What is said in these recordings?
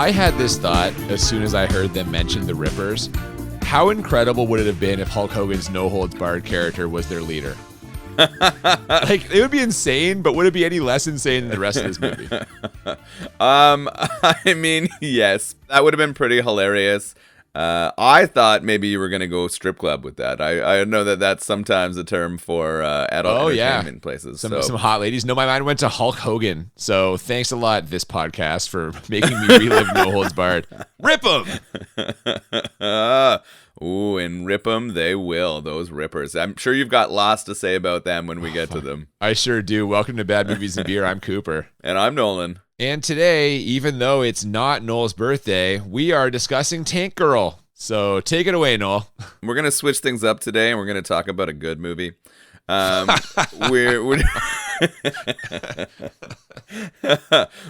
I had this thought as soon as I heard them mention the Rippers. How incredible would it have been if Hulk Hogan's no-holds-barred character was their leader? Like, it would be insane, but would it be any less insane than the rest of this movie? I mean, yes, that would have been pretty hilarious. I thought maybe you were going to go strip club with that. I know that that's sometimes a term for adult entertainment places. Some hot ladies. No, my mind went to Hulk Hogan. So thanks a lot, this podcast, for making me relive No Holds Barred. Rip 'em! Ooh, and rip 'em they will, those rippers. I'm sure you've got lots to say about them when we get to them. I sure do. Welcome to Bad Movies and Beer. I'm Cooper. And I'm Nolan. And today, even though it's not Noel's birthday, we are discussing Tank Girl. So take it away, Noel. We're going to switch things up today, and we're going to talk about a good movie. We're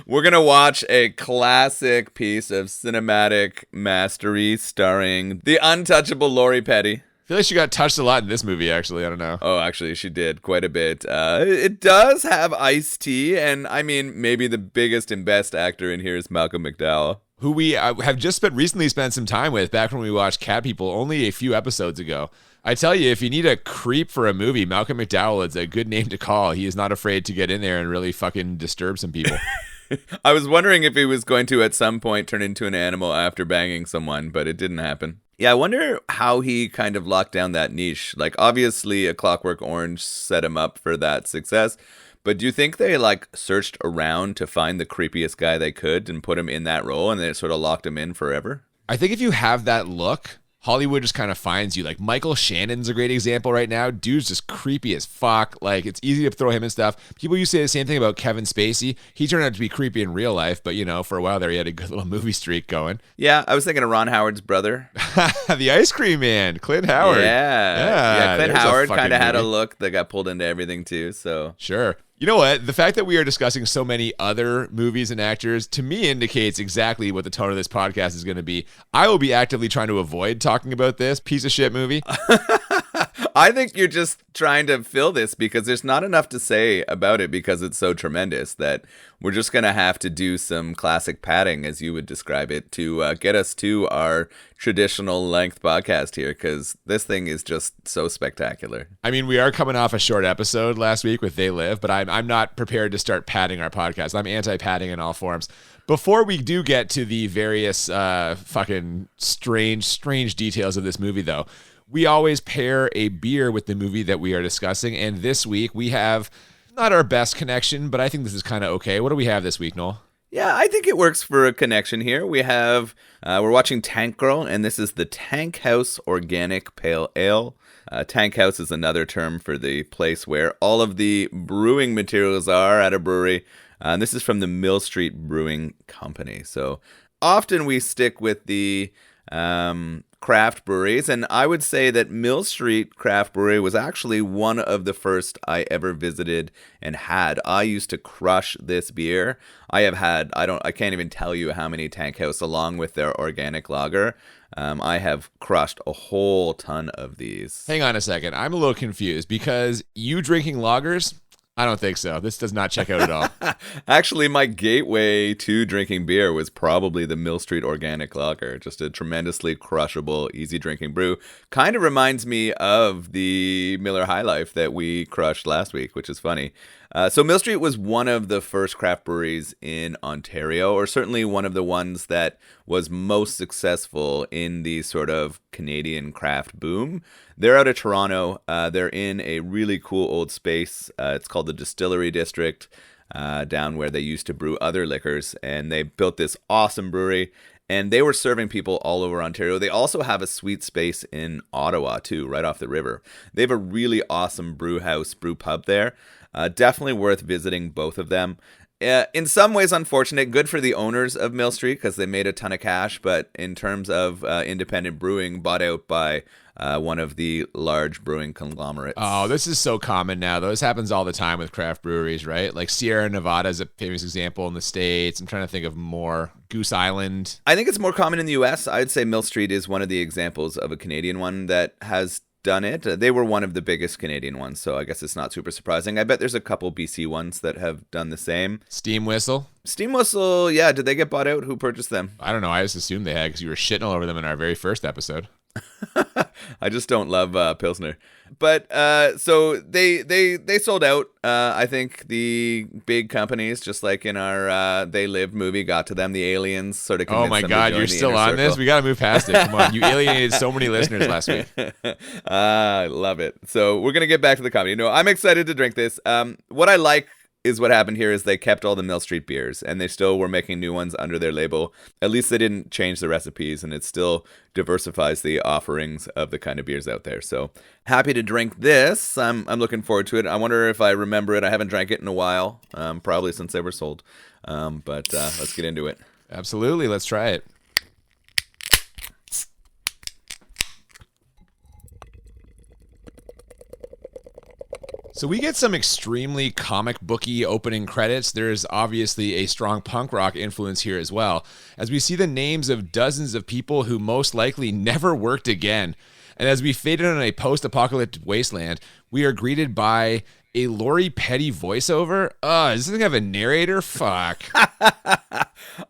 going to watch a classic piece of cinematic mastery starring the untouchable Lori Petty. I feel like she got touched a lot in this movie, actually. I don't know. Oh, actually, she did quite a bit. It does have Ice-T, and I mean, maybe the biggest and best actor in here is Malcolm McDowell, who we have just recently spent some time with back when we watched Cat People only a few episodes ago. I tell you, if you need a creep for a movie, Malcolm McDowell is a good name to call. He is not afraid to get in there and really fucking disturb some people. I was wondering if he was going to at some point turn into an animal after banging someone, but it didn't happen. Yeah, I wonder how he kind of locked down that niche. Like, obviously, A Clockwork Orange set him up for that success. But do you think they, like, searched around to find the creepiest guy they could and put him in that role, and then it sort of locked him in forever? I think if you have that look, Hollywood just kind of finds you. Like, Michael Shannon's a great example right now. Dude's just creepy as fuck. Like, it's easy to throw him and stuff. People used to say the same thing about Kevin Spacey. He turned out to be creepy in real life, but, you know, for a while there, he had a good little movie streak going. Yeah, I was thinking of Ron Howard's brother. The Ice Cream Man, Clint Howard. Yeah, Clint Howard kind of had a look that got pulled into everything, too, so. Sure. You know what? The fact that we are discussing so many other movies and actors, to me, indicates exactly what the tone of this podcast is going to be. I will be actively trying to avoid talking about this piece of shit movie. I think you're just trying to fill this because there's not enough to say about it because it's so tremendous that we're just going to have to do some classic padding, as you would describe it, to get us to our traditional length podcast here, because this thing is just so spectacular. I mean, we are coming off a short episode last week with They Live, but I'm not prepared to start padding our podcast. I'm anti-padding in all forms. Before we do get to the various fucking strange details of this movie, though, we always pair a beer with the movie that we are discussing, and this week we have not our best connection, but I think this is kind of okay. What do we have this week, Noel? Yeah, I think it works for a connection here. We have, we're watching Tank Girl, and this is the Tank House Organic Pale Ale. Tank House is another term for the place where all of the brewing materials are at a brewery. This is from the Mill Street Brewing Company. So often we stick with the craft breweries, and I would say that Mill Street Craft Brewery was actually one of the first I ever visited and had. I used to crush this beer. I have had, I can't even tell you how many Tank House along with their organic lager. I have crushed a whole ton of these. Hang on a second. I'm a little confused because you drinking lagers? I don't think so. This does not check out at all. Actually, my gateway to drinking beer was probably the Mill Street Organic Lager. Just a tremendously crushable, easy drinking brew. Kind of reminds me of the Miller High Life that we crushed last week, which is funny. So Mill Street was one of the first craft breweries in Ontario, or certainly one of the ones that was most successful in the sort of Canadian craft boom. They're out of Toronto. They're in a really cool old space. It's called the Distillery District, down where they used to brew other liquors. And they built this awesome brewery. And they were serving people all over Ontario. They also have a sweet space in Ottawa, too, right off the river. They have a really awesome brew house, brew pub there. Definitely worth visiting both of them. In some ways, unfortunate. Good for the owners of Mill Street because they made a ton of cash. But in terms of independent brewing, bought out by one of the large brewing conglomerates. Oh, this is so common now. This happens all the time with craft breweries, right? Like Sierra Nevada is a famous example in the States. I'm trying to think of more. Goose Island. I think it's more common in the U.S. I'd say Mill Street is one of the examples of a Canadian one that has done it. They were one of the biggest Canadian ones, so I guess it's not super surprising. I bet there's a couple BC ones that have done the same. Steam Whistle? Steam Whistle, yeah. Did they get bought out? Who purchased them? I don't know. I just assumed they had because you were shitting all over them in our very first episode. I just don't love Pilsner. But so they sold out. I think the big companies, just like in our They Lived movie, got to them. The aliens sort of convinced Oh my them God, to you're join the still inner on circle. this? We got to move past it. Come on. You alienated so many listeners last week. I love it. So we're going to get back to the comedy. No, I'm excited to drink this. What I like is what happened here is they kept all the Mill Street beers, and they still were making new ones under their label. At least they didn't change the recipes, and it still diversifies the offerings of the kind of beers out there. So happy to drink this. I'm looking forward to it. I wonder if I remember it. I haven't drank it in a while, probably since they were sold. But let's get into it. Absolutely. Let's try it. So we get some extremely comic booky opening credits. There's obviously a strong punk rock influence here as well, as we see the names of dozens of people who most likely never worked again. And as we fade in on a post-apocalyptic wasteland, we are greeted by a Lori Petty voiceover. Does this thing have a narrator? Fuck.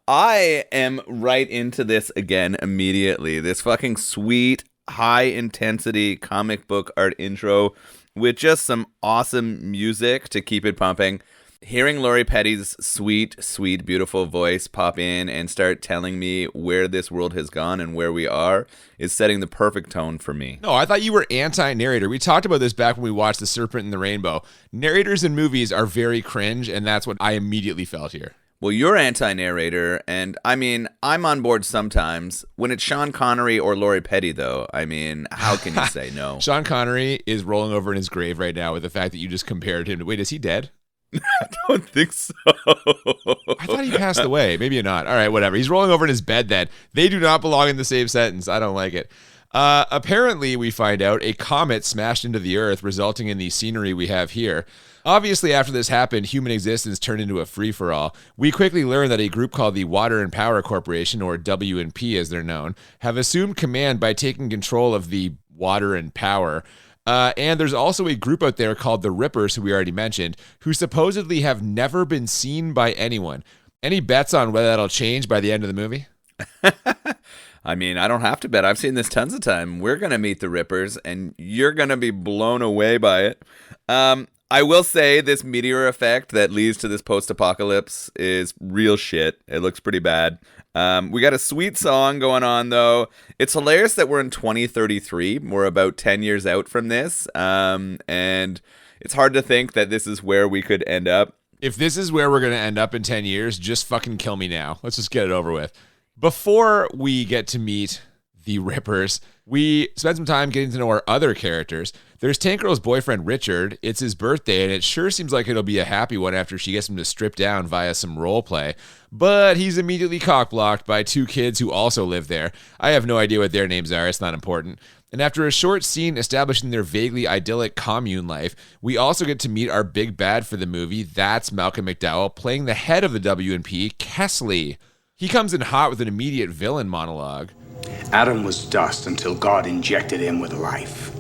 I am right into this again immediately. This fucking sweet, high-intensity comic book art intro with just some awesome music to keep it pumping. Hearing Lori Petty's sweet, sweet, beautiful voice pop in and start telling me where this world has gone and where we are is setting the perfect tone for me. No, I thought you were anti-narrator. We talked about this back when we watched The Serpent and the Rainbow. Narrators in movies are very cringe, and that's what I immediately felt here. Well, you're anti-narrator, and I mean, I'm on board sometimes. When it's Sean Connery or Lori Petty, though, I mean, how can you say no? Sean Connery is rolling over in his grave right now with the fact that you just compared him to... Wait, is he dead? I don't think so. I thought he passed away. Maybe not. All right, whatever. He's rolling over in his bed then. They do not belong in the same sentence. I don't like it. Apparently, we find out a comet smashed into the Earth, resulting in the scenery we have here. Obviously, after this happened, human existence turned into a free-for-all. We quickly learn that a group called the Water and Power Corporation, or W&P as they're known, have assumed command by taking control of the water and power. And there's also a group out there called the Rippers, who we already mentioned, who supposedly have never been seen by anyone. Any bets on whether that'll change by the end of the movie? I mean, I don't have to bet. I've seen this tons of time. We're going to meet the Rippers, and you're going to be blown away by it. I will say this meteor effect that leads to this post-apocalypse is real shit. It looks pretty bad. We got a sweet song going on, though. It's hilarious that we're in 2033. We're about 10 years out from this. And it's hard to think that this is where we could end up. If this is where we're going to end up in 10 years, just fucking kill me now. Let's just get it over with. Before we get to meet the Rippers, we spend some time getting to know our other characters. There's Tank Girl's boyfriend, Richard. It's his birthday, and it sure seems like it'll be a happy one after she gets him to strip down via some role play. But he's immediately cock-blocked by two kids who also live there. I have no idea what their names are. It's not important. And after a short scene establishing their vaguely idyllic commune life, we also get to meet our big bad for the movie. That's Malcolm McDowell, playing the head of the W&P, Kesley. He comes in hot with an immediate villain monologue. Adam was dust until God injected him with life.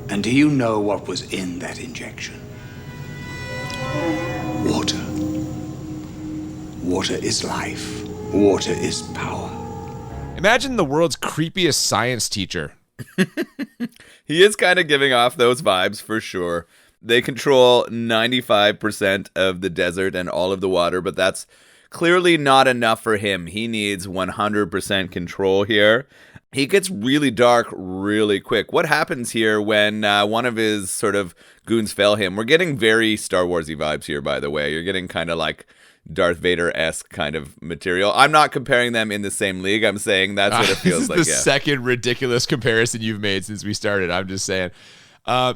And do you know what was in that injection? Water. Water is life. Water is power. Imagine the world's creepiest science teacher. He is kind of giving off those vibes for sure. They control 95% of the desert and all of the water, but that's clearly not enough for him. He needs 100% control here. He gets really dark really quick. What happens here when one of his sort of goons fail him? We're getting very Star Wars-y vibes here, by the way. You're getting kind of like Darth Vader-esque kind of material. I'm not comparing them in the same league. I'm saying that's what it feels like. This is the second ridiculous comparison you've made since we started. I'm just saying.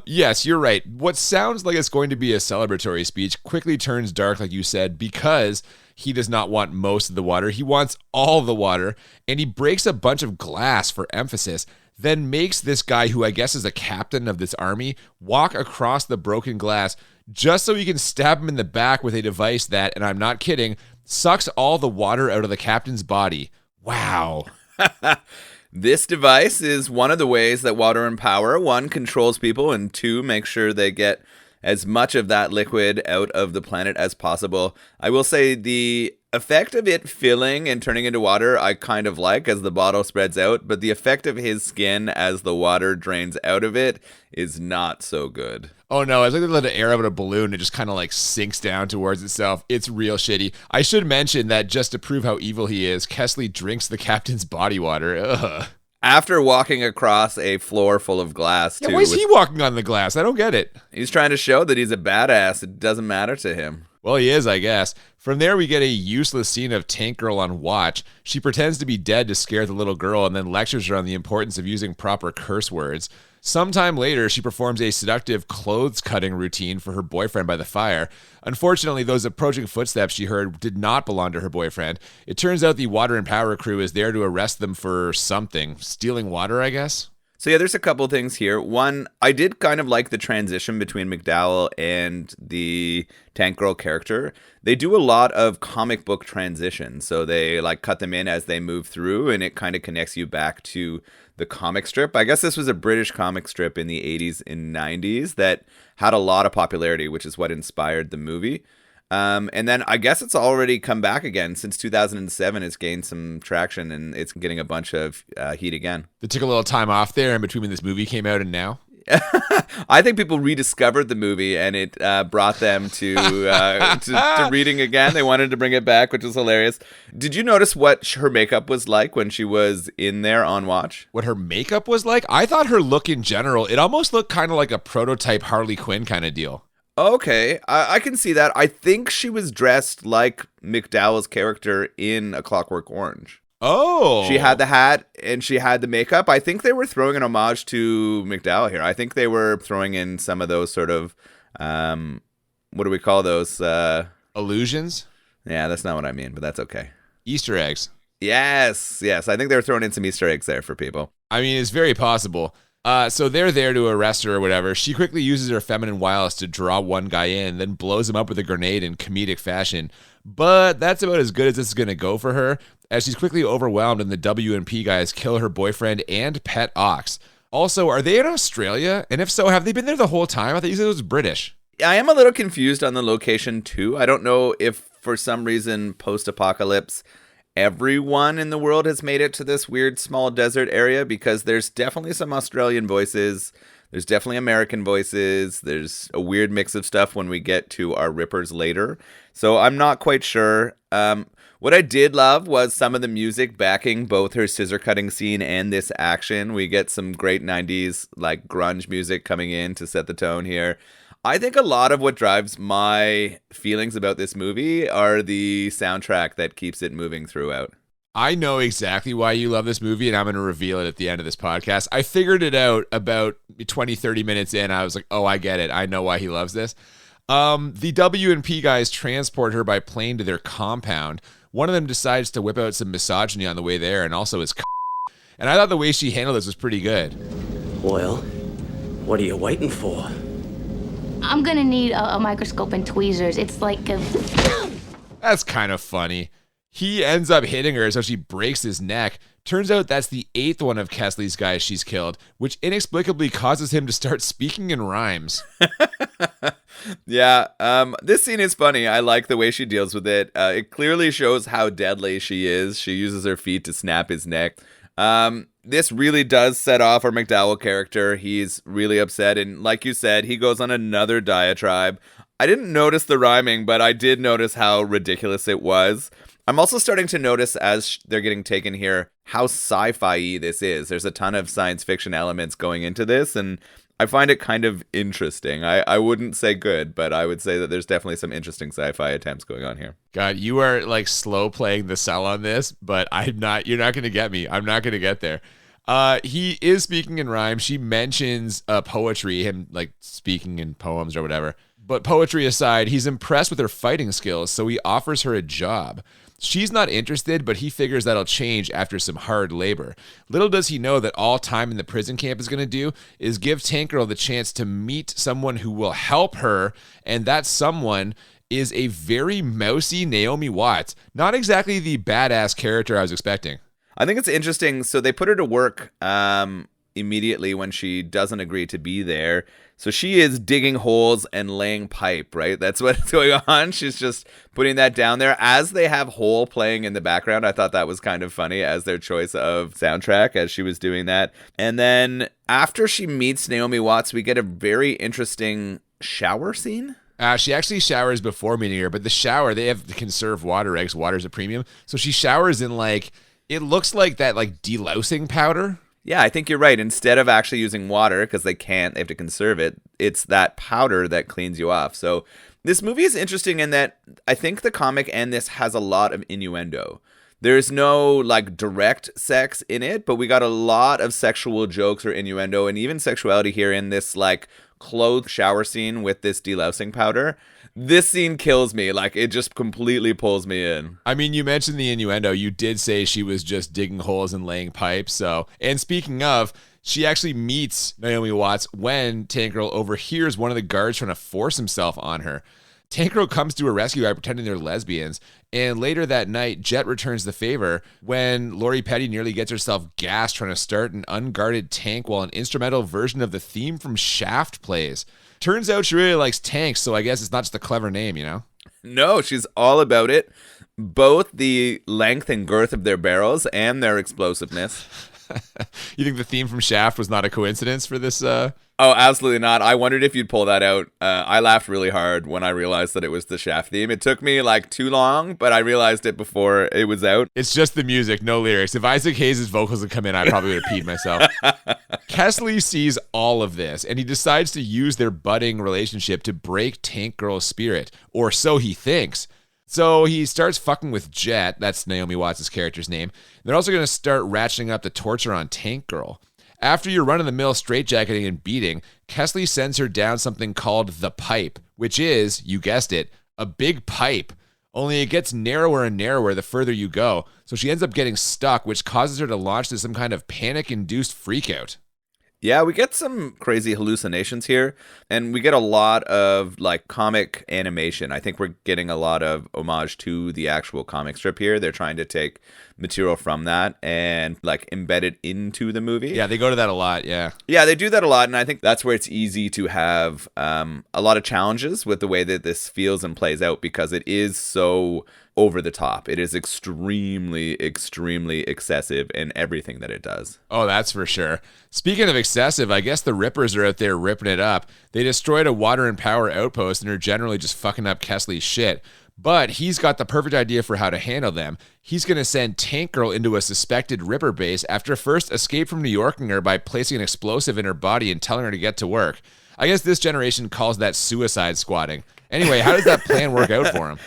Yes, you're right. What sounds like it's going to be a celebratory speech quickly turns dark, like you said, because he does not want most of the water. He wants all the water, and he breaks a bunch of glass for emphasis, then makes this guy, who I guess is a captain of this army, walk across the broken glass just so he can stab him in the back with a device that, and I'm not kidding, sucks all the water out of the captain's body. Wow. This device is one of the ways that water and power, one, controls people, and two, makes sure they get as much of that liquid out of the planet as possible. I will say the effect of it filling and turning into water I kind of like as the bottle spreads out, but the effect of his skin as the water drains out of it is not so good. Oh no, it's like they let the air out of a balloon and it just kind of like sinks down towards itself. It's real shitty. I should mention that just to prove how evil he is, Kesley drinks the captain's body water. Ugh. After walking across a floor full of glass, Yeah, too. why is he walking on the glass? I don't get it. He's trying to show that he's a badass. It doesn't matter to him. Well, he is, I guess. From there, we get a useless scene of Tank Girl on watch. She pretends to be dead to scare the little girl and then lectures her on the importance of using proper curse words. Sometime later, she performs a seductive clothes-cutting routine for her boyfriend by the fire. Unfortunately, those approaching footsteps she heard did not belong to her boyfriend. It turns out the water and power crew is there to arrest them for something. Stealing water, I guess? So yeah, there's a couple things here. One, I did kind of like the transition between McDowell and the Tank Girl character. They do a lot of comic book transitions. So they like cut them in as they move through, and it kind of connects you back to the comic strip. I guess this was a British comic strip in the 80s and 90s that had a lot of popularity, which is what inspired the movie. And then I guess it's already come back again since 2007. It's gained some traction and it's getting a bunch of heat again. They took a little time off there in between when this movie came out and now. I think people rediscovered the movie and it brought them to reading again. They wanted to bring it back, which was hilarious. Did you notice what her makeup was like when she was in there on watch? What her makeup was like? I thought her look in general, it almost looked kind of like a prototype Harley Quinn kind of deal. Okay, I can see that. I think she was dressed like McDowell's character in A Clockwork Orange. Oh. She had the hat and she had the makeup. I think they were throwing an homage to McDowell here. I think they were throwing in some of those sort of, what do we call those? Illusions? Yeah, that's not what I mean, but that's okay. Easter eggs. Yes. I think they were throwing in some Easter eggs there for people. I mean, it's very possible. So they're there to arrest her or whatever. She quickly uses her feminine wiles to draw one guy in, then blows him up with a grenade in comedic fashion. But that's about as good as this is going to go for her, as she's quickly overwhelmed and the W&P guys kill her boyfriend and pet ox. Also, are they in Australia? And if so, have they been there the whole time? I thought you said it was British. I am a little confused on the location too. I don't know if for some reason post-apocalypse everyone in the world has made it to this weird small desert area, because there's definitely some Australian voices. There's definitely American voices. There's a weird mix of stuff when we get to our Rippers later. So I'm not quite sure. What I did love was some of the music backing both her scissor cutting scene and this action. We get some great 90s like grunge music coming in to set the tone here. I think a lot of what drives my feelings about this movie are the soundtrack that keeps it moving throughout. I know exactly why you love this movie, and I'm going to reveal it at the end of this podcast. I figured it out about 20, 30 minutes in. I was like, oh, I get it. I know why he loves this. The W&P guys transport her by plane to their compound. One of them decides to whip out some misogyny on the way there, and also his and I thought the way she handled this was pretty good. Well, what are you waiting for? I'm gonna need a microscope and tweezers. It's like a... That's kind of funny. He ends up hitting her so she breaks his neck. Turns out that's the 8th one of Kesley's guys she's killed, which inexplicably causes him to start speaking in rhymes. Yeah, this scene is funny. I like the way she deals with it. It clearly shows how deadly she is. She uses her feet to snap his neck. This really does set off our McDowell character. He's really upset, and like you said, he goes on another diatribe. I didn't notice the rhyming, but I did notice how ridiculous it was. I'm also starting to notice, as they're getting taken here, how sci-fi-y this is. There's a ton of science fiction elements going into this, and I find it kind of interesting. I wouldn't say good, but I would say that there's definitely some interesting sci-fi attempts going on here. God, you are like slow playing the sell on this, but I'm not. You're not going to get me. I'm not going to get there. He is speaking in rhyme. She mentions poetry, him like speaking in poems or whatever. But poetry aside, he's impressed with her fighting skills, so he offers her a job. She's not interested, but he figures that'll change after some hard labor. Little does he know that all time in the prison camp is going to do is give Tank Girl the chance to meet someone who will help her, and that someone is a very mousy Naomi Watts. Not exactly the badass character I was expecting. I think it's interesting. So they put her to work immediately when she doesn't agree to be there. So she is digging holes and laying pipe, right? That's what's going on. She's just putting that down there as they have Hole playing in the background. I thought that was kind of funny as their choice of soundtrack as she was doing that. And then after she meets Naomi Watts, we get a very interesting shower scene. She actually showers before meeting her, but the shower, they have to conserve water, right? 'Cause water's a premium. So she showers in like, it looks like that like delousing powder. Yeah, I think you're right. Instead of actually using water, because they have to conserve it, it's that powder that cleans you off. So this movie is interesting in that I think the comic and this has a lot of innuendo. There's no like direct sex in it, but we got a lot of sexual jokes or innuendo and even sexuality here in this like clothed shower scene with this delousing powder. This scene kills me. Like, it just completely pulls me in. I mean, you mentioned the innuendo. You did say she was just digging holes and laying pipes. So, and speaking of, she actually meets Naomi Watts when Tank Girl overhears one of the guards trying to force himself on her. Tank Girl comes to her rescue by pretending they're lesbians. And later that night, Jet returns the favor when Lori Petty nearly gets herself gassed trying to start an unguarded tank while an instrumental version of the theme from Shaft plays. Turns out she really likes tanks, so I guess it's not just a clever name, you know? No, she's all about it. Both the length and girth of their barrels and their explosiveness. You think the theme from Shaft was not a coincidence for this? Oh, absolutely not. I wondered if you'd pull that out. I laughed really hard when I realized that it was the Shaft theme. It took me like too long, but I realized it before it was out. It's just the music, no lyrics. If Isaac Hayes' vocals had come in, I probably would have peed myself. Kesley sees all of this, and he decides to use their budding relationship to break Tank Girl's spirit, or so he thinks. So he starts fucking with Jet, that's Naomi Watts' character's name. They're also going to start ratcheting up the torture on Tank Girl. After your run-of-the-mill straitjacketing and beating, Kesley sends her down something called the pipe, which is, you guessed it, a big pipe. Only it gets narrower and narrower the further you go, so she ends up getting stuck, which causes her to launch to some kind of panic-induced freakout. Yeah, we get some crazy hallucinations here, and we get a lot of like comic animation. I think we're getting a lot of homage to the actual comic strip here. They're trying to take material from that and like embed it into the movie. Yeah, they go to that a lot, yeah. Yeah, they do that a lot, and I think that's where it's easy to have a lot of challenges with the way that this feels and plays out because it is so over the top. It is extremely, extremely excessive in everything that it does. Oh, that's for sure. Speaking of excessive, I guess the Rippers are out there ripping it up. They destroyed a water and power outpost and are generally just fucking up Kesley's shit. But he's got the perfect idea for how to handle them. He's going to send Tank Girl into a suspected Ripper base after first escape from New Yorking her by placing an explosive in her body and telling her to get to work. I guess this generation calls that suicide squatting. Anyway, how does that plan work out for him?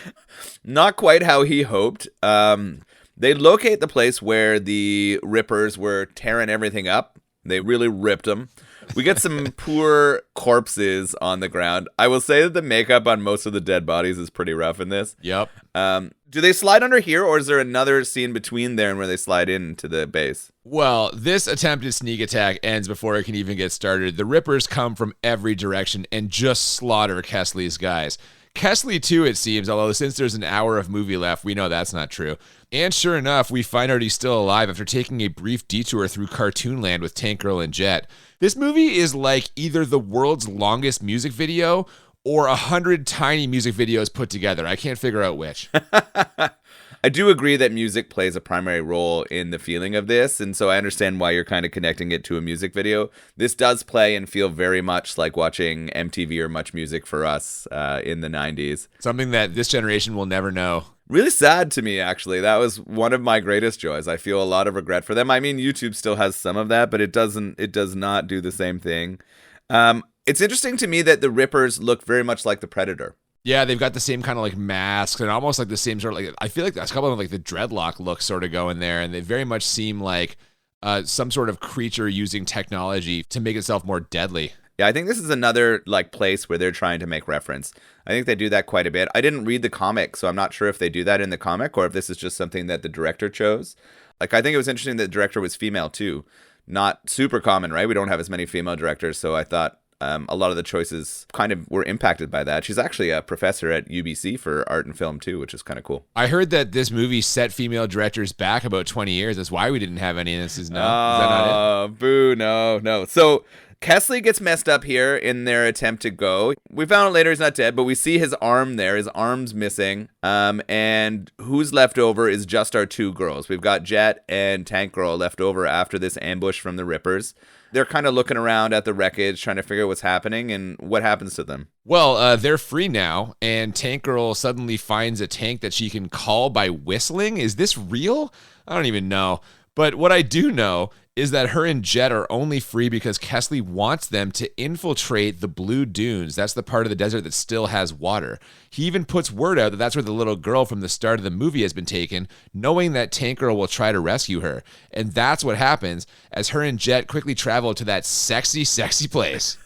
Not quite how he hoped. They locate the place where the Rippers were tearing everything up. They really ripped them. We get some poor corpses on the ground. I will say that the makeup on most of the dead bodies is pretty rough in this. Yep. Do they slide under here, or is there another scene between there and where they slide into the base? Well, this attempted sneak attack ends before it can even get started. The Rippers come from every direction and just slaughter Kesley's guys. Kesley, too, it seems, although since there's an hour of movie left, we know that's not true. And sure enough, we find out he's still alive after taking a brief detour through Cartoon Land with Tank Girl and Jet. This movie is like either the world's longest music video or 100 tiny music videos put together. I can't figure out which. I do agree that music plays a primary role in the feeling of this, and so I understand why you're kind of connecting it to a music video. This does play and feel very much like watching MTV or Much Music for us in the 90s. Something that this generation will never know. Really sad to me, actually. That was one of my greatest joys. I feel a lot of regret for them. I mean, YouTube still has some of that, but it does not do the same thing. It's interesting to me that the Rippers look very much like the Predator. Yeah, they've got the same kind of like masks and almost like the same sort of like, I feel like there's a couple of like the dreadlock look sort of going there, and they very much seem like some sort of creature using technology to make itself more deadly. Yeah, I think this is another like place where they're trying to make reference. I think they do that quite a bit. I didn't read the comic, so I'm not sure if they do that in the comic or if this is just something that the director chose. Like, I think it was interesting that the director was female too. Not super common, right? We don't have as many female directors, so I thought a lot of the choices kind of were impacted by that. She's actually a professor at UBC for art and film too, which is kind of cool. I heard that this movie set female directors back about 20 years. That's why we didn't have any of this. Is that not it? Boo, no. So Kesley gets messed up here in their attempt to go. We found out later he's not dead, but we see his arm there. His arm's missing. And who's left over is just our two girls. We've got Jet and Tank Girl left over after this ambush from the Rippers. They're kind of looking around at the wreckage, trying to figure out what's happening and what happens to them. Well, they're free now, and Tank Girl suddenly finds a tank that she can call by whistling. Is this real? I don't even know. But what I do know is that her and Jet are only free because Kesley wants them to infiltrate the Blue Dunes. That's the part of the desert that still has water. He even puts word out that that's where the little girl from the start of the movie has been taken, knowing that Tank Girl will try to rescue her. And that's what happens as her and Jet quickly travel to that sexy, sexy place.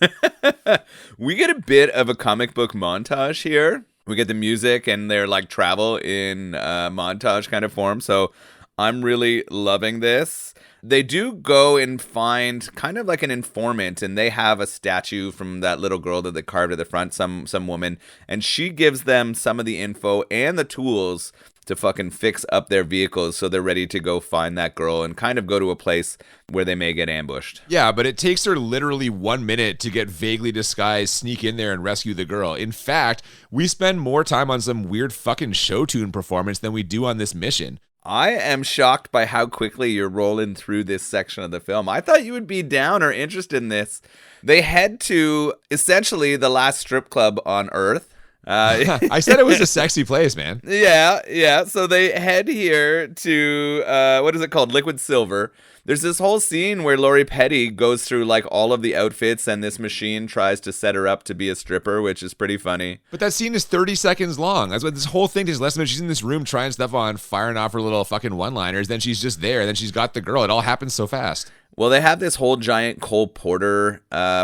We get a bit of a comic book montage here. We get the music and their like travel in montage kind of form. So I'm really loving this. They do go and find kind of like an informant, and they have a statue from that little girl that they carved at the front, some woman, and she gives them some of the info and the tools to fucking fix up their vehicles so they're ready to go find that girl and kind of go to a place where they may get ambushed. Yeah, but it takes her literally 1 minute to get vaguely disguised, sneak in there, and rescue the girl. In fact, we spend more time on some weird fucking show tune performance than we do on this mission. I am shocked by how quickly you're rolling through this section of the film. I thought you would be down or interested in this. They head to essentially the last strip club on Earth. I said it was a sexy place, man. Yeah. So they head here to, what is it called? Liquid Silver. There's this whole scene where Lori Petty goes through like all of the outfits and this machine tries to set her up to be a stripper, which is pretty funny. But that scene is 30 seconds long. That's what this whole thing is. Less than she's in this room trying stuff on, firing off her little fucking one-liners. Then she's just there. Then she's got the girl. It all happens so fast. Well, they have this whole giant Cole Porter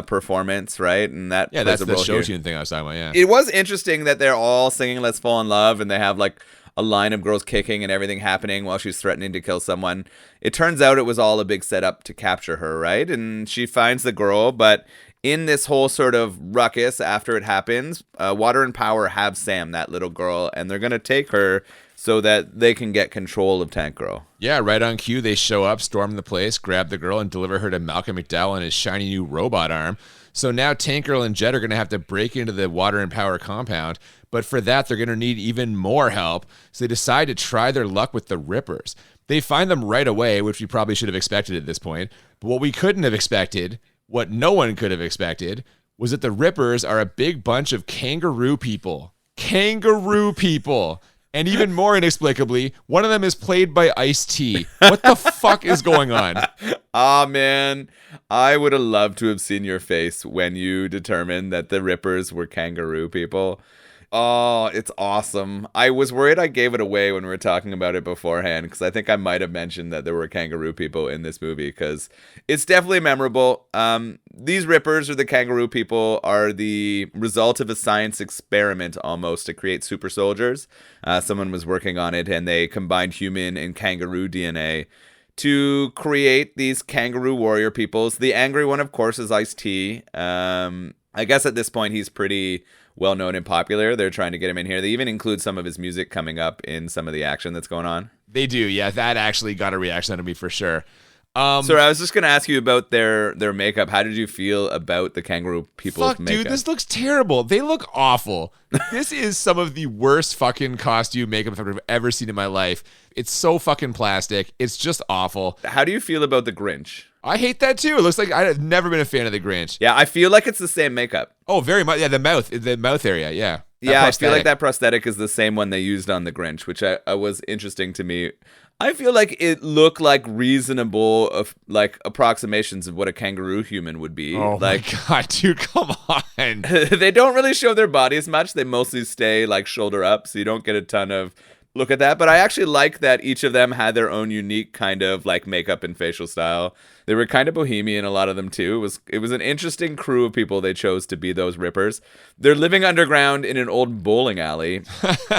performance, right? And that that's the show tune thing I was talking about, yeah. It was interesting that they're all singing Let's Fall in Love, and they have like a line of girls kicking and everything happening while she's threatening to kill someone. It turns out it was all a big setup to capture her, right? And she finds the girl, but in this whole sort of ruckus after it happens, Water and Power have Sam, that little girl, and they're going to take her so that they can get control of Tank Girl. Yeah, right on cue, they show up, storm the place, grab the girl, and deliver her to Malcolm McDowell and his shiny new robot arm. So now Tank Girl and Jet are going to have to break into the Water and Power compound, but for that, they're going to need even more help, so they decide to try their luck with the Rippers. They find them right away, which we probably should have expected at this point, but what we couldn't have expected, what no one could have expected, was that the Rippers are a big bunch of kangaroo people. Kangaroo people! And even more inexplicably, one of them is played by Ice-T. What the fuck is going on? Man, I would have loved to have seen your face when you determined that the Rippers were kangaroo people. Oh, it's awesome. I was worried I gave it away when we were talking about it beforehand, because I think I might have mentioned that there were kangaroo people in this movie, because it's definitely memorable. These Rippers, or the kangaroo people, are the result of a science experiment almost to create super soldiers. Someone was working on it, and they combined human and kangaroo DNA to create these kangaroo warrior peoples. The angry one, of course, is Ice-T. I guess at this point he's pretty well known and popular. They're trying to get him in here. They even include some of his music coming up in some of the action that's going on. They do, yeah. That actually got a reaction out of me for sure. So I was just going to ask you about their makeup. How did you feel about the kangaroo people's makeup? Dude, this looks terrible. They look awful. This is some of the worst fucking costume makeup I've ever seen in my life. It's so fucking plastic. It's just awful. How do you feel about the Grinch? I hate that too. It looks like I've never been a fan of the Grinch. Yeah, I feel like it's the same makeup. Oh, very much. Yeah, the mouth area. Yeah. Yeah, I feel like that prosthetic is the same one they used on the Grinch, which I was interesting to me. I feel like it looked like reasonable approximations of what a kangaroo human would be. Oh my god, dude, come on. They don't really show their bodies much. They mostly stay like shoulder up, so you don't get a ton of look at that. But I actually like that each of them had their own unique kind of like makeup and facial style. They were kind of bohemian, a lot of them too. It was an interesting crew of people they chose to be those rippers. They're living underground in an old bowling alley,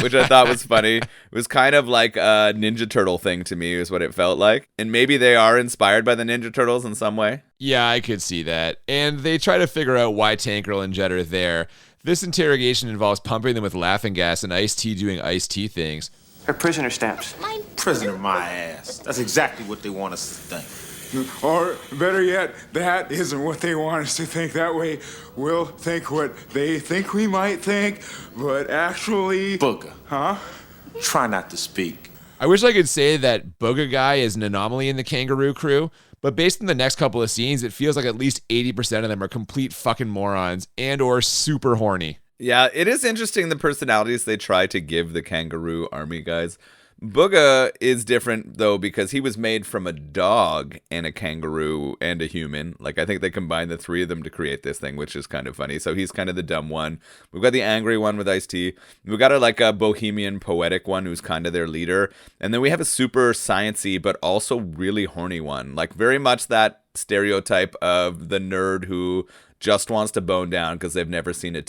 which I thought was funny. It was kind of like a Ninja Turtle thing to me, is what it felt like. And maybe they are inspired by the Ninja Turtles in some way. Yeah, I could see that. And they try to figure out why Tankerl and Jet are there. This interrogation involves pumping them with laughing gas and Ice-T doing Ice-T things. Her prisoner stamps. Prisoner my ass. That's exactly what they want us to think. Or better yet, that isn't what they want us to think. That way, we'll think what they think we might think, but actually... Booger. Huh? Try not to speak. I wish I could say that Booga Guy is an anomaly in the Kangaroo crew, but based on the next couple of scenes, it feels like at least 80% of them are complete fucking morons and or super horny. Yeah, it is interesting the personalities they try to give the Kangaroo army guys. Booga is different, though, because he was made from a dog and a kangaroo and a human. Like, I think they combined the three of them to create this thing, which is kind of funny. So he's kind of the dumb one. We've got the angry one with Ice-T. We've got a bohemian, poetic one who's kind of their leader. And then we have a super sciencey, but also really horny one. Like, very much that stereotype of the nerd who just wants to bone down because they've never seen a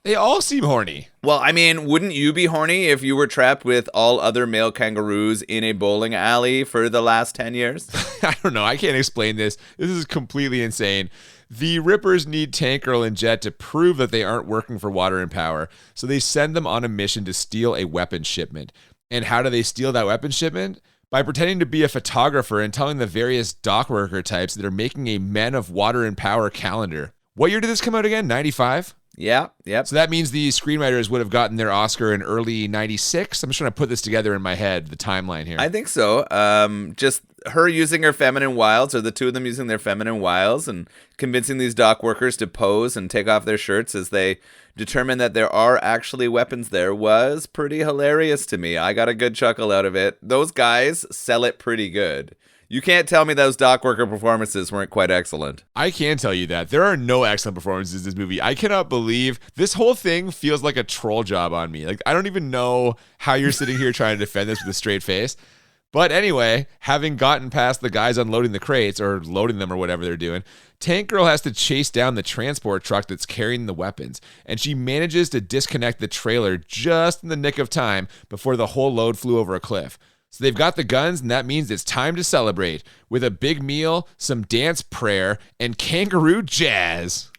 They all seem horny. Well, I mean, wouldn't you be horny if you were trapped with all other male kangaroos in a bowling alley for the last 10 years? I don't know. I can't explain this. This is completely insane. The Rippers need Tankerl and Jet to prove that they aren't working for Water and Power, so they send them on a mission to steal a weapon shipment. And how do they steal that weapon shipment? By pretending to be a photographer and telling the various dock worker types that are making a Men of Water and Power calendar. What year did this come out again? 95? Yeah, yep. So that means the screenwriters would have gotten their Oscar in early 96. I'm just trying to put this together in my head, the timeline here. I think so. Just her using her feminine wiles, or the two of them using their feminine wiles and convincing these dock workers to pose and take off their shirts as they determine that there are actually weapons there was pretty hilarious to me. I got a good chuckle out of it. Those guys sell it pretty good. You can't tell me those dock worker performances weren't quite excellent. I can tell you that. There are no excellent performances in this movie. I cannot believe this whole thing feels like a troll job on me. Like, I don't even know how you're sitting here trying to defend this with a straight face. But anyway, having gotten past the guys unloading the crates or loading them or whatever they're doing, Tank Girl has to chase down the transport truck that's carrying the weapons. And she manages to disconnect the trailer just in the nick of time before the whole load flew over a cliff. So they've got the guns, and that means it's time to celebrate with a big meal, some dance prayer, and kangaroo jazz.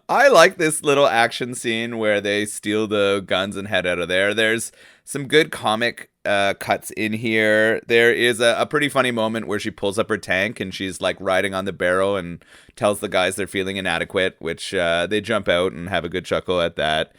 I like this little action scene where they steal the guns and head out of there. There's some good comic cuts in here. There is a pretty funny moment where she pulls up her tank and she's like riding on the barrel and tells the guys they're feeling inadequate, which they jump out and have a good chuckle at that.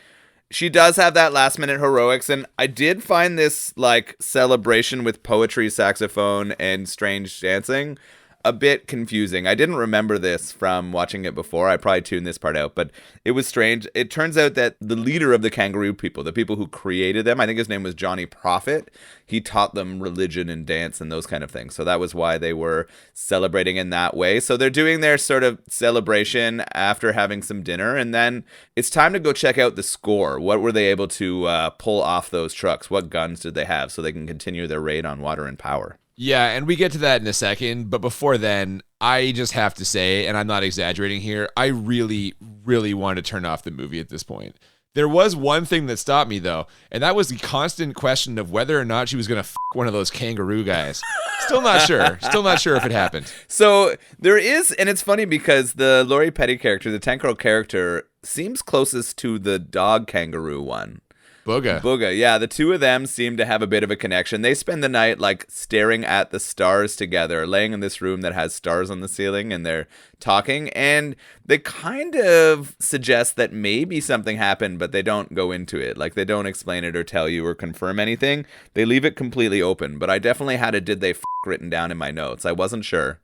She does have that last minute heroics, and I did find this like celebration with poetry, saxophone, and strange dancing a bit confusing. I didn't remember this from watching it before. I probably tuned this part out, but it was strange. It turns out that the leader of the kangaroo people, the people who created them, I think his name was Johnny Prophet, he taught them religion and dance and those kind of things. So that was why they were celebrating in that way. So they're doing their sort of celebration after having some dinner, and then it's time to go check out the score. What were they able to pull off those trucks? What guns did they have so they can continue their raid on Water and Power? Yeah, and we get to that in a second, but before then, I just have to say, and I'm not exaggerating here, I really, really wanted to turn off the movie at this point. There was one thing that stopped me, though, and that was the constant question of whether or not she was going to one of those kangaroo guys. Still not sure. Still not sure if it happened. So there is, and it's funny because the Lori Petty character, the Tank Girl character, seems closest to the dog kangaroo one. Booga, yeah. The two of them seem to have a bit of a connection. They spend the night like staring at the stars together, laying in this room that has stars on the ceiling, and they're talking, and they kind of suggest that maybe something happened, but they don't go into it. Like, they don't explain it or tell you or confirm anything. They leave it completely open, but I definitely had a did they written down in my notes. I wasn't sure.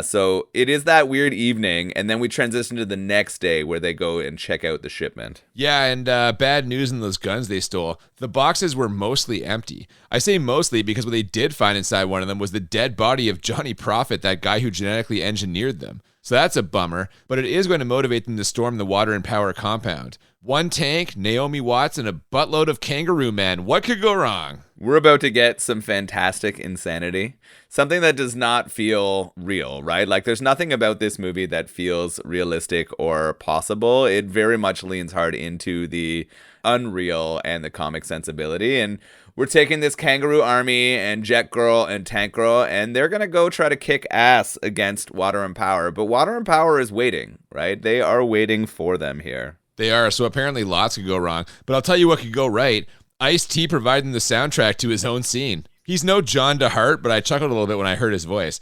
So it is that weird evening, and then we transition to the next day where they go and check out the shipment. Yeah, and bad news in those guns they stole. The boxes were mostly empty. I say mostly because what they did find inside one of them was the dead body of Johnny Prophet, that guy who genetically engineered them. So that's a bummer, but it is going to motivate them to storm the Water and Power compound. One tank, Naomi Watts, and a buttload of kangaroo men. What could go wrong? We're about to get some fantastic insanity. Something that does not feel real, right? Like, there's nothing about this movie that feels realistic or possible. It very much leans hard into the unreal and the comic sensibility. And we're taking this kangaroo army and Jet Girl and Tank Girl, and they're going to go try to kick ass against Water and Power. But Water and Power is waiting, right? They are waiting for them here. They are, so apparently lots could go wrong. But I'll tell you what could go right. Ice-T providing the soundtrack to his own scene. He's no John DeHart, but I chuckled a little bit when I heard his voice.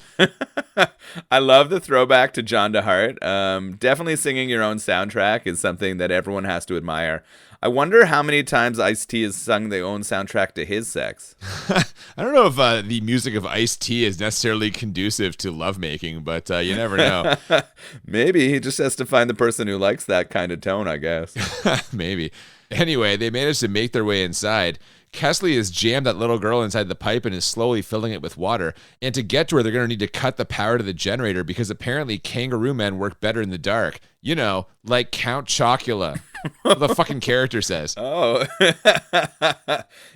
I love the throwback to John DeHart. Definitely singing your own soundtrack is something that everyone has to admire. I wonder how many times Ice-T has sung their own soundtrack to his sex. I don't know if the music of Ice-T is necessarily conducive to lovemaking, but you never know. Maybe he just has to find the person who likes that kind of tone, I guess. Maybe. Anyway, they managed to make their way inside. Kesley has jammed that little girl inside the pipe and is slowly filling it with water. And to get to her, they're going to need to cut the power to the generator because apparently kangaroo men work better in the dark. You know, like Count Chocula. The fucking character says. Oh,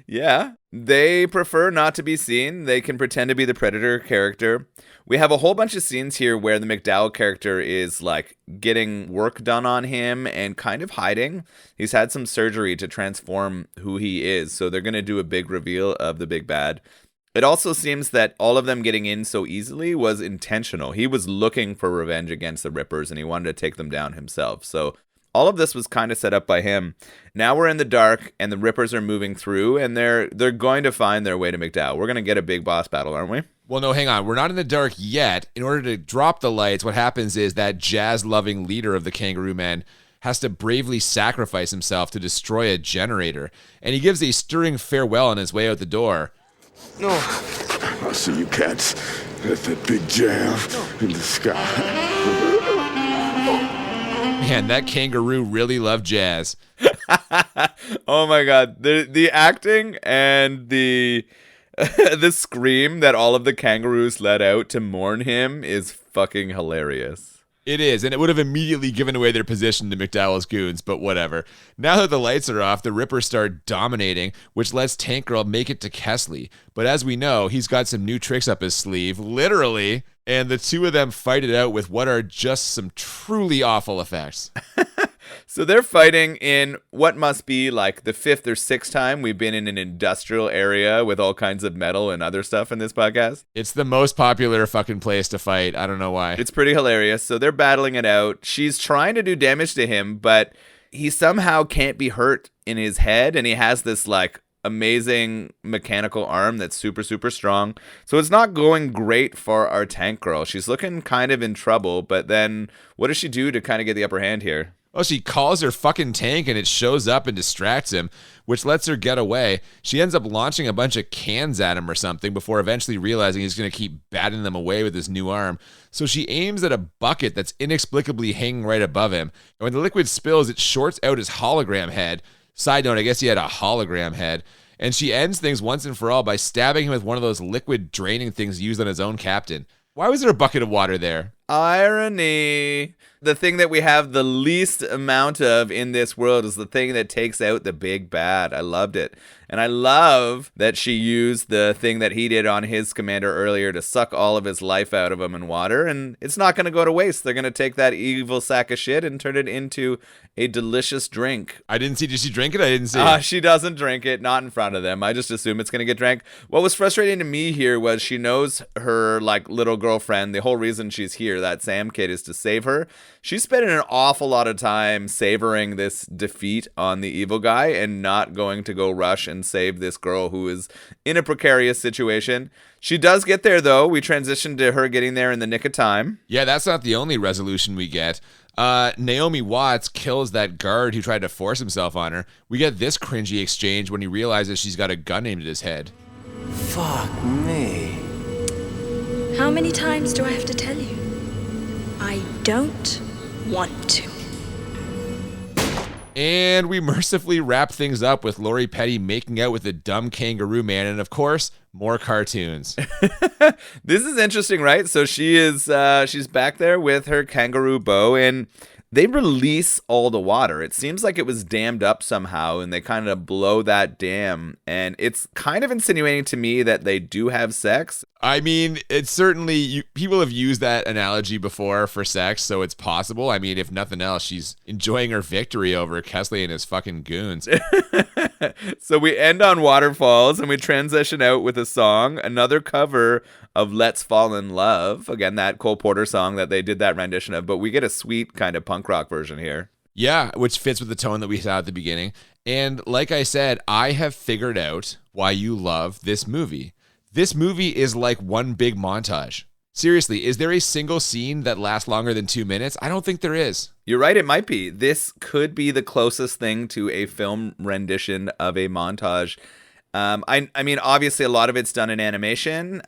yeah. They prefer not to be seen. They can pretend to be the Predator character. We have a whole bunch of scenes here where the McDowell character is like getting work done on him and kind of hiding. He's had some surgery to transform who he is. So they're going to do a big reveal of the big bad. It also seems that all of them getting in so easily was intentional. He was looking for revenge against the Rippers and he wanted to take them down himself. So all of this was kind of set up by him. Now we're in the dark and the Rippers are moving through and they're going to find their way to McDowell. We're going to get a big boss battle, aren't we? Well, no, hang on. We're not in the dark yet. In order to drop the lights, what happens is that jazz-loving leader of the Kangaroo Men has to bravely sacrifice himself to destroy a generator. And he gives a stirring farewell on his way out the door. No. I'll see you cats at that big jam in the sky. Man, that kangaroo really loved jazz. Oh my god. The acting and the the scream that all of the kangaroos let out to mourn him is fucking hilarious. It is, and it would have immediately given away their position to McDowell's goons, but whatever. Now that the lights are off, the Rippers start dominating, which lets Tank Girl make it to Kesley. But as we know, he's got some new tricks up his sleeve, literally, and the two of them fight it out with what are just some truly awful effects. So they're fighting in what must be like the 5th or 6th time we've been in an industrial area with all kinds of metal and other stuff in this podcast. It's the most popular fucking place to fight. I don't know why. It's pretty hilarious. So they're battling it out. She's trying to do damage to him, but he somehow can't be hurt in his head. And he has this like amazing mechanical arm that's super, super strong. So it's not going great for our Tank Girl. She's looking kind of in trouble, but then what does she do to kind of get the upper hand here? Oh, she calls her fucking tank and it shows up and distracts him, which lets her get away. She ends up launching a bunch of cans at him or something before eventually realizing he's going to keep batting them away with his new arm. So she aims at a bucket that's inexplicably hanging right above him. And when the liquid spills, it shorts out his hologram head. Side note, I guess he had a hologram head. And she ends things once and for all by stabbing him with one of those liquid draining things used on his own captain. Why was there a bucket of water there? Irony. The thing that we have the least amount of in this world is the thing that takes out the big bad. I loved it. And I love that she used the thing that he did on his commander earlier to suck all of his life out of him in water. And it's not going to go to waste. They're going to take that evil sack of shit and turn it into a delicious drink. I didn't see. Did she drink it? I didn't see. She doesn't drink it. Not in front of them. I just assume it's going to get drank. What was frustrating to me here was she knows her like little girlfriend. The whole reason she's here, that Sam kid, is to save her. She's spending an awful lot of time savoring this defeat on the evil guy and not going to go rush and save this girl who is in a precarious situation. She does get there, though. We transition to her getting there in the nick of time. Yeah, that's not the only resolution we get. Naomi Watts kills that guard who tried to force himself on her. We get this cringy exchange when he realizes she's got a gun aimed at his head. Fuck me. How many times do I have to tell you? I don't want to. And we mercifully wrap things up with Lori Petty making out with the dumb kangaroo man. And of course, more cartoons. This is interesting, right? So she's back there with her kangaroo bow, and they release all the water. It seems like it was dammed up somehow, and they kind of blow that dam. And it's kind of insinuating to me that they do have sex. I mean, it's certainly, people have used that analogy before for sex, so it's possible. I mean, if nothing else, she's enjoying her victory over Kesley and his fucking goons. So we end on waterfalls, and we transition out with a song, another cover of Let's Fall in Love. Again, that Cole Porter song that they did that rendition of, but we get a sweet kind of punk rock version here. Yeah, which fits with the tone that we saw at the beginning. And like I said, I have figured out why you love this movie. This movie is like one big montage. Seriously, is there a single scene that lasts longer than 2 minutes? I don't think there is. You're right, it might be. This could be the closest thing to a film rendition of a montage. I mean, obviously, a lot of it's done in animation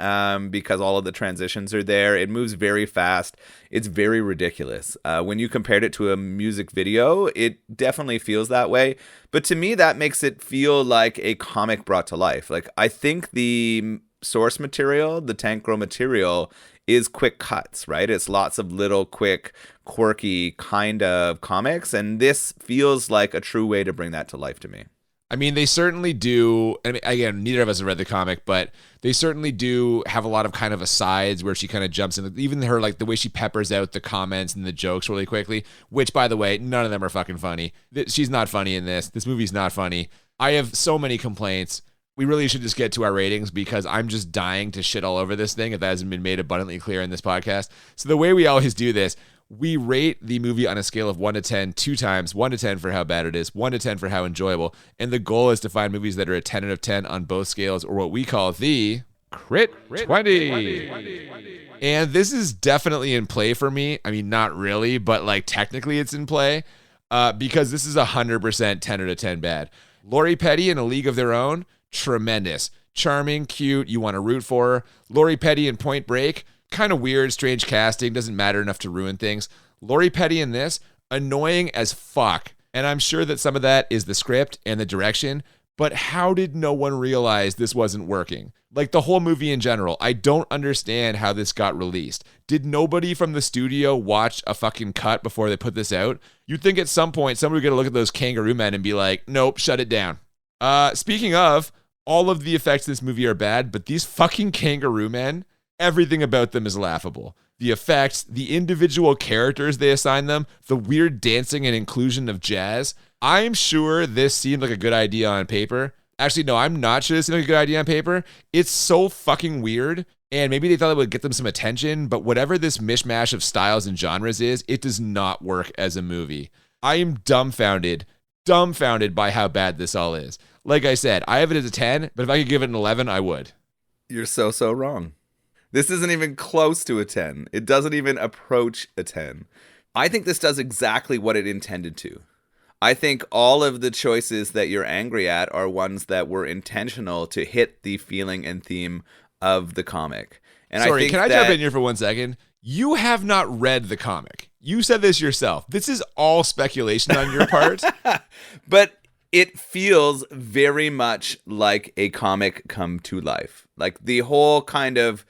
because all of the transitions are there. It moves very fast. It's very ridiculous. When you compared it to a music video, it definitely feels that way. But to me, that makes it feel like a comic brought to life. Like, I think the source material, the Tank Girl material, is quick cuts, right? It's lots of little quick, quirky kind of comics. And this feels like a true way to bring that to life to me. I mean, they certainly do. I mean, again, neither of us have read the comic, but they certainly do have a lot of kind of asides where she kind of jumps in. Even her, like the way she peppers out the comments and the jokes really quickly, which, by the way, none of them are fucking funny. She's not funny in this. This movie's not funny. I have so many complaints. We really should just get to our ratings because I'm just dying to shit all over this thing if that hasn't been made abundantly clear in this podcast. So the way we always do this, we rate the movie on a scale of 1 to 10 2 times, 1 to 10 for how bad it is, 1 to 10 for how enjoyable. And the goal is to find movies that are a 10 out of 10 on both scales, or what we call the Crit 20. And this is definitely in play for me. I mean, not really, but like technically it's in play because this is 100% 10 out of 10 bad. Lori Petty in A League of Their Own, tremendous. Charming, cute, you want to root for her. Lori Petty in Point Break, kind of weird, strange casting, doesn't matter enough to ruin things. Lori Petty in this, annoying as fuck. And I'm sure that some of that is the script and the direction, but how did no one realize this wasn't working? Like the whole movie in general, I don't understand how this got released. Did nobody from the studio watch a fucking cut before they put this out? You'd think at some point somebody would get a look at those kangaroo men and be like, nope, shut it down. Speaking of, all of the effects in this movie are bad, but these fucking kangaroo men, everything about them is laughable. The effects, the individual characters they assign them, the weird dancing and inclusion of jazz. I'm sure this seemed like a good idea on paper. Actually, no, I'm not sure this seemed like a good idea on paper. It's so fucking weird. And maybe they thought it would get them some attention, but whatever this mishmash of styles and genres is, it does not work as a movie. I am dumbfounded by how bad this all is. Like I said, I have it as a 10, but if I could give it an 11, I would. You're so wrong. This isn't even close to a 10. It doesn't even approach a 10. I think this does exactly what it intended to. I think all of the choices that you're angry at are ones that were intentional to hit the feeling and theme of the comic. And Sorry, I think can I jump in here for 1 second? You have not read the comic. You said this yourself. This is all speculation on your part. But it feels very much like a comic come to life. Like the whole kind of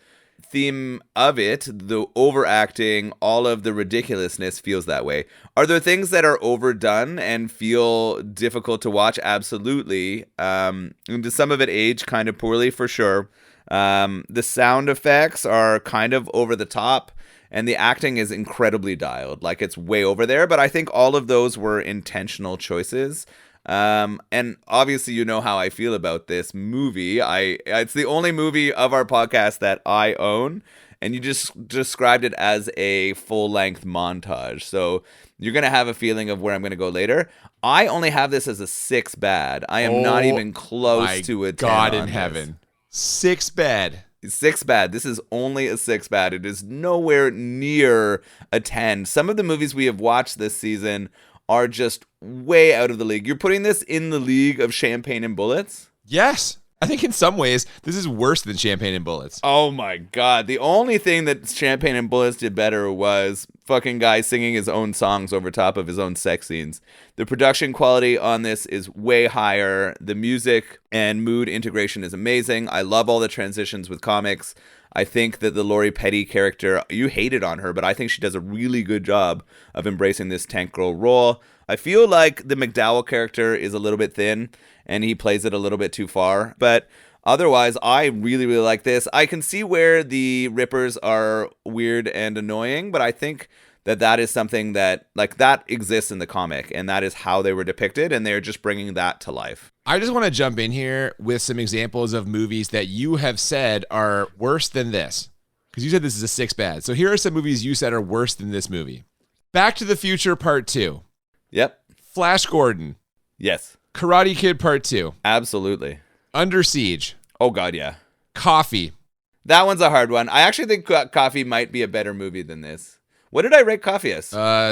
theme of it, the overacting, all of the ridiculousness feels that way. Are there things that are overdone and feel difficult to watch? Absolutely. And some of it age kind of poorly for sure. The sound effects are kind of over the top. And the acting is incredibly dialed. Like it's way over there. But I think all of those were intentional choices. And obviously, you know how I feel about this movie. It's the only movie of our podcast that I own, and you just described it as a full-length montage. So you're going to have a feeling of where I'm going to go later. I only have this as a 6 bad. I am not even close to a 10. God in heaven. 6 bad. 6 bad. This is only a 6 bad. It is nowhere near a 10. Some of the movies we have watched this season are just way out of the league. You're putting this in the league of Champagne and Bullets? Yes. I think in some ways, this is worse than Champagne and Bullets. Oh my God. The only thing that Champagne and Bullets did better was fucking guy singing his own songs over top of his own sex scenes. The production quality on this is way higher. The music and mood integration is amazing. I love all the transitions with comics. I think that the Lori Petty character, you hated on her, but I think she does a really good job of embracing this tank girl role. I feel like the McDowell character is a little bit thin, and he plays it a little bit too far. But otherwise, I really, really like this. I can see where the Rippers are weird and annoying, but I think that is something that, like, that exists in the comic, and that is how they were depicted, and they're just bringing that to life. I just want to jump in here with some examples of movies that you have said are worse than this, because you said this is a 6 bad. So here are some movies you said are worse than this movie. Back to the Future Part 2. Yep. Flash Gordon. Yes. Karate Kid Part 2. Absolutely. Under Siege. Oh, God, yeah. Coffee. That one's a hard one. I actually think Coffee might be a better movie than this. What did I rate Coffee as?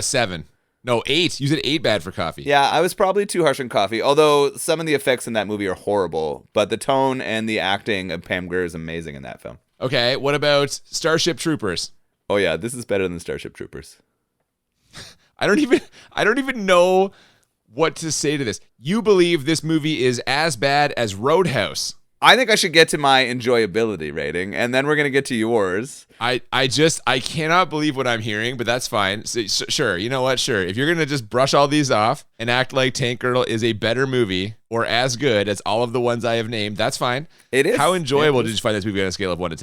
7. No, 8. You said 8 bad for Coffee. Yeah, I was probably too harsh on Coffee, although some of the effects in that movie are horrible, but the tone and the acting of Pam Grier is amazing in that film. Okay, what about Starship Troopers? Oh yeah, this is better than Starship Troopers. I don't even know what to say to this. You believe this movie is as bad as Roadhouse. I think I should get to my enjoyability rating, and then we're going to get to yours. I cannot believe what I'm hearing, but that's fine. So, sure, you know what? Sure. If you're going to just brush all these off and act like Tank Girl is a better movie or as good as all of the ones I have named, that's fine. It is. How enjoyable It is. did you find this movie on a scale of 1 to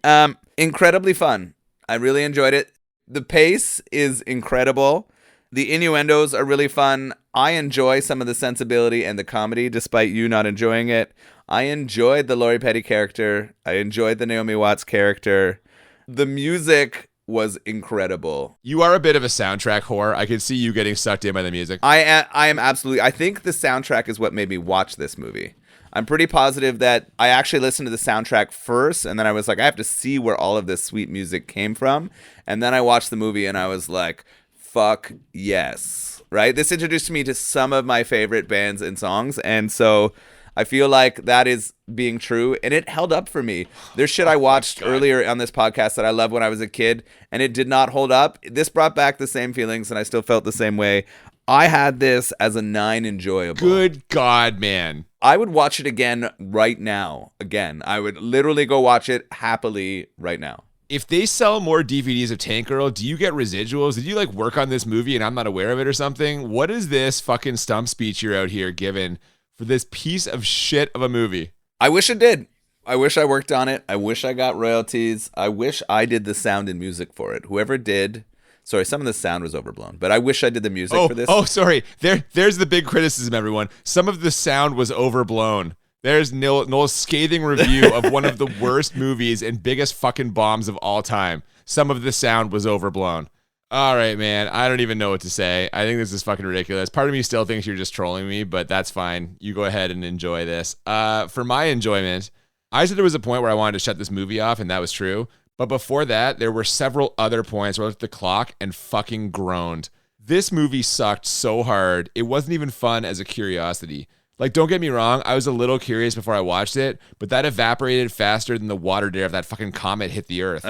10? Incredibly fun. I really enjoyed it. The pace is incredible. The innuendos are really fun. I enjoy some of the sensibility and the comedy, despite you not enjoying it. I enjoyed the Lori Petty character. I enjoyed the Naomi Watts character. The music was incredible. You are a bit of a soundtrack whore. I can see you getting sucked in by the music. I am absolutely. I think the soundtrack is what made me watch this movie. I'm pretty positive that I actually listened to the soundtrack first, and then I was like, I have to see where all of this sweet music came from. And then I watched the movie, and I was like, fuck yes. Right? This introduced me to some of my favorite bands and songs, and so I feel like that is being true, and it held up for me. There's shit I watched earlier on this podcast that I loved when I was a kid, and it did not hold up. This brought back the same feelings, and I still felt the same way. I had this as a 9 enjoyable. Good God, man. I would watch it again right now. Again, I would literally go watch it happily right now. If they sell more DVDs of Tank Girl, do you get residuals? Did you like work on this movie and I'm not aware of it or something? What is this fucking stump speech you're out here giving for this piece of shit of a movie? I wish it did. I wish I worked on it. I wish I got royalties. I wish I did the sound and music for it. Whoever did, sorry, some of the sound was overblown, but I wish I did the music for this. Oh, sorry. There's the big criticism, everyone. Some of the sound was overblown. There's Noel's scathing review of one of the worst movies and biggest fucking bombs of all time. Some of the sound was overblown. All right, man. I don't even know what to say. I think this is fucking ridiculous. Part of me still thinks you're just trolling me, but that's fine. You go ahead and enjoy this. For my enjoyment, I said there was a point where I wanted to shut this movie off, and that was true. But before that, there were several other points where I looked at the clock and fucking groaned. This movie sucked so hard. It wasn't even fun as a curiosity. Like, don't get me wrong, I was a little curious before I watched it, but that evaporated faster than the water did if that fucking comet hit the earth.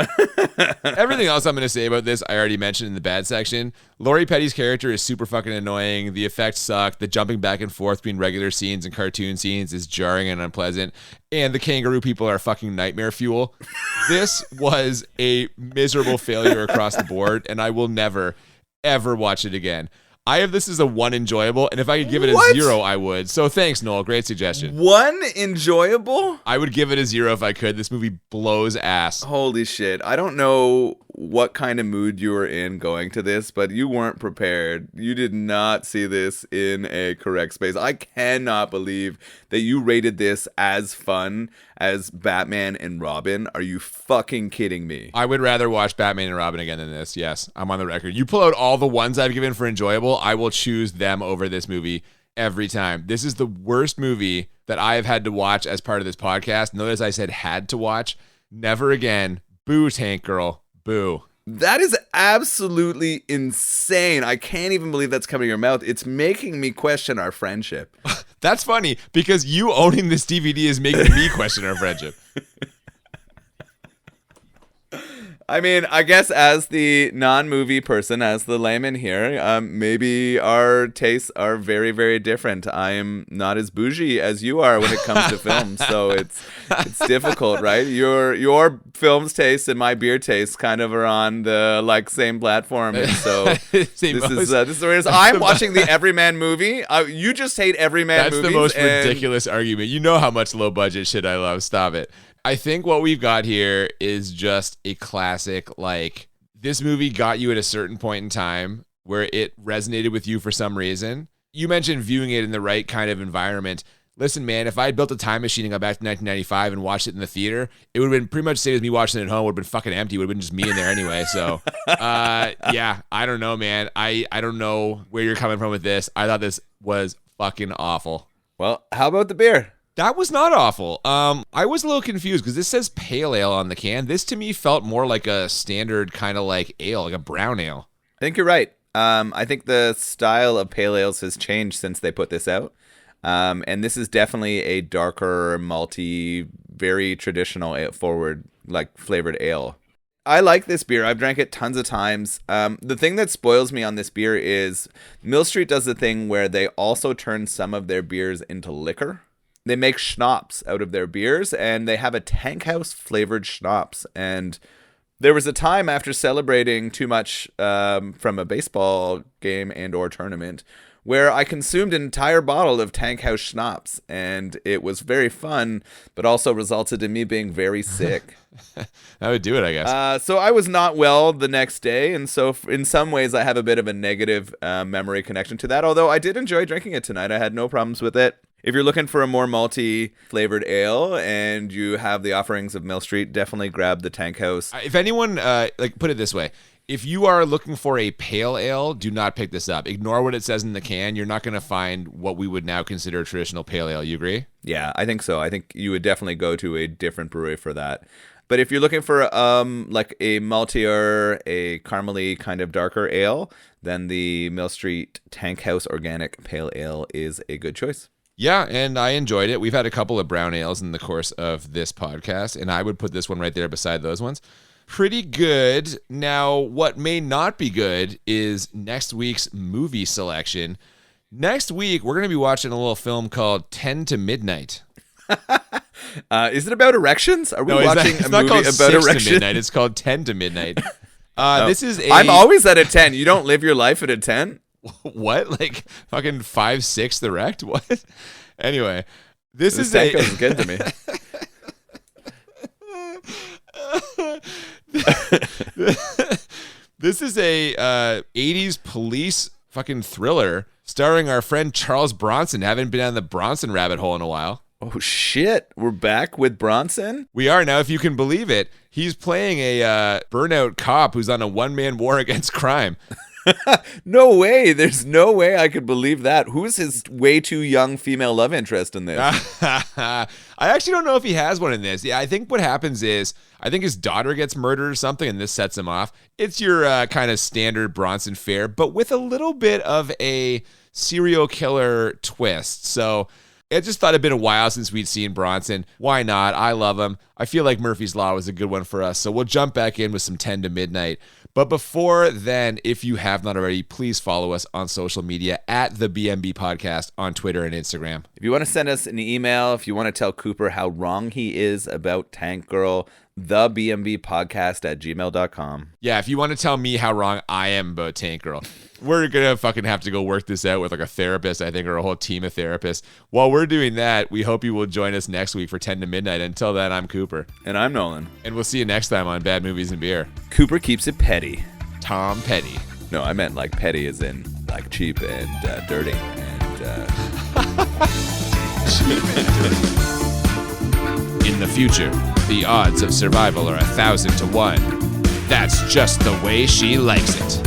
Everything else I'm going to say about this, I already mentioned in the bad section. Lori Petty's character is super fucking annoying. The effects suck. The jumping back and forth between regular scenes and cartoon scenes is jarring and unpleasant. And the kangaroo people are fucking nightmare fuel. This was a miserable failure across the board, and I will never, ever watch it again. I have this as a 1 enjoyable, and if I could give it a 0, I would. So thanks, Noel. Great suggestion. 1 enjoyable? I would give it a 0 if I could. This movie blows ass. Holy shit. I don't know what kind of mood you were in going to this, but you weren't prepared. You did not see this in a correct space. I cannot believe that you rated this as fun as Batman and Robin. Are you fucking kidding me? I would rather watch Batman and Robin again than this. Yes, I'm on the record. You pull out all the ones I've given for enjoyable, I will choose them over this movie every time. This is the worst movie that I have had to watch as part of this podcast. Notice I said had to watch. Never again. Boo, Tank Girl. Boo. That is absolutely insane. I can't even believe that's coming out of your mouth. It's making me question our friendship. That's funny because you owning this DVD is making me question our friendship. I mean, I guess as the non-movie person, as the layman here, maybe our tastes are very, very different. I am not as bougie as you are when it comes to films, so it's difficult, right? Your films taste and my beer taste kind of are on the same platform, and so this is where it is. I'm watching the Everyman movie. You just hate Everyman movies. That's the most ridiculous argument. You know how much low budget shit I love. Stop it. I think what we've got here is just a classic, this movie got you at a certain point in time where it resonated with you for some reason. You mentioned viewing it in the right kind of environment. Listen, man, if I had built a time machine and got back to 1995 and watched it in the theater, it would have been pretty much the same as me watching it at home. It would have been fucking empty. It would have been just me in there anyway. So, yeah, I don't know, man. I don't know where you're coming from with this. I thought this was fucking awful. Well, how about the beer? That was not awful. I was a little confused because this says pale ale on the can. This to me felt more like a standard kind of ale, like a brown ale. I think you're right. I think the style of pale ales has changed since they put this out. And this is definitely a darker, malty, very traditional forward, flavored ale. I like this beer. I've drank it tons of times. The thing that spoils me on this beer is Mill Street does the thing where they also turn some of their beers into liquor. They make schnapps out of their beers, and they have a tank house flavored schnapps. And there was a time after celebrating too much from a baseball game and or tournament where I consumed an entire bottle of tank house schnapps, and it was very fun, but also resulted in me being very sick. That would do it, I guess. So I was not well the next day, and so in some ways I have a bit of a negative memory connection to that, although I did enjoy drinking it tonight. I had no problems with it. If you're looking for a more malty flavored ale and you have the offerings of Mill Street, definitely grab the Tank House. If anyone, put it this way, if you are looking for a pale ale, do not pick this up. Ignore what it says in the can. You're not going to find what we would now consider a traditional pale ale. You agree? Yeah, I think so. I think you would definitely go to a different brewery for that. But if you're looking for a maltier, a caramely kind of darker ale, then the Mill Street Tank House Organic Pale Ale is a good choice. Yeah, and I enjoyed it. We've had a couple of brown ales in the course of this podcast, and I would put this one right there beside those ones. Pretty good. Now, what may not be good is next week's movie selection. Next week, we're going to be watching a little film called 10 to Midnight. Is it about erections? Are we watching a movie about 6 erections? to midnight. It's called 10 to Midnight. This is I'm always at a 10. You don't live your life at a 10? What? Like fucking 5/6 erect? What? Anyway, this is good to me. This is a 80s police fucking thriller starring our friend Charles Bronson. Haven't been on the Bronson rabbit hole in a while. Oh shit, we're back with Bronson? We are now, if you can believe it. He's playing a burnout cop who's on a one-man war against crime. No way. There's no way I could believe that. Who's his way too young female love interest in this? I actually don't know if he has one in this. Yeah, I think what happens is, I think his daughter gets murdered or something, and this sets him off. It's your kind of standard Bronson fare, but with a little bit of a serial killer twist. So I just thought it'd been a while since we'd seen Bronson. Why not? I love him. I feel like Murphy's Law was a good one for us. So we'll jump back in with some 10 to Midnight. But before then, if you have not already, please follow us on social media at the BMB Podcast on Twitter and Instagram. If you want to send us an email, if you want to tell Cooper how wrong he is about Tank Girl, thebmbpodcast@gmail.com. Yeah, if you want to tell me how wrong I am about Tank Girl, we're going to fucking have to go work this out with like a therapist, I think, or a whole team of therapists. While we're doing that, we hope you will join us next week for 10 to Midnight. Until then, I'm Cooper. And I'm Nolan. And we'll see you next time on Bad Movies and Beer. Cooper keeps it petty. Tom Petty. No, I meant like petty as in like cheap and dirty. And In the future, the odds of survival are 1,000 to 1. That's just the way she likes it.